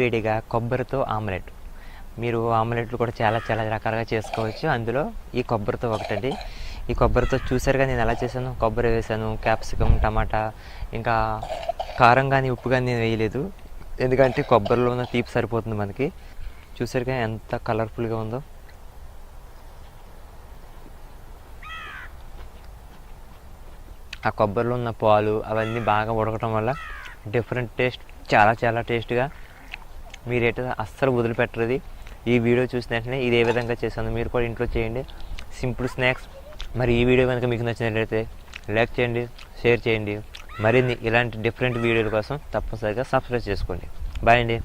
వేడిగా కొబ్బరితో ఆమ్లెట్. మీరు ఆమ్లెట్లు కూడా చాలా చాలా రకాలుగా చేసుకోవచ్చు. అందులో ఈ కొబ్బరితో ఒకటండి. ఈ కొబ్బరితో చూసారుగా నేను ఎలా చేశాను. కొబ్బరి వేసాను, క్యాప్సికమ్, టమాటా, ఇంకా కారం కానీ ఉప్పు కానీ నేను వేయలేదు. ఎందుకంటే కొబ్బరిలో ఉన్న తీపి సరిపోతుంది మనకి. చూసారుగా ఎంత కలర్ఫుల్గా ఉందో. ఆ కొబ్బరిలో ఉన్న పాలు అవన్నీ బాగా ఉడకటం వల్ల డిఫరెంట్ టేస్ట్, చాలా చాలా టేస్ట్గా, మీరైతే అస్సలు వదిలిపెట్టరు. ఈ వీడియో చూసిన వెంటనే ఇది ఏ విధంగా చేశాను మీరు కూడా ఇంట్లో చేయండి. Simple snacks. మరి ఈ వీడియో కనుక మీకు నచ్చినట్లయితే లైక్ చేయండి, షేర్ చేయండి. మరిన్ని ఇలాంటి డిఫరెంట్ వీడియోల కోసం తప్పనిసరిగా సబ్స్క్రైబ్ చేసుకోండి. బాయ్ అండి.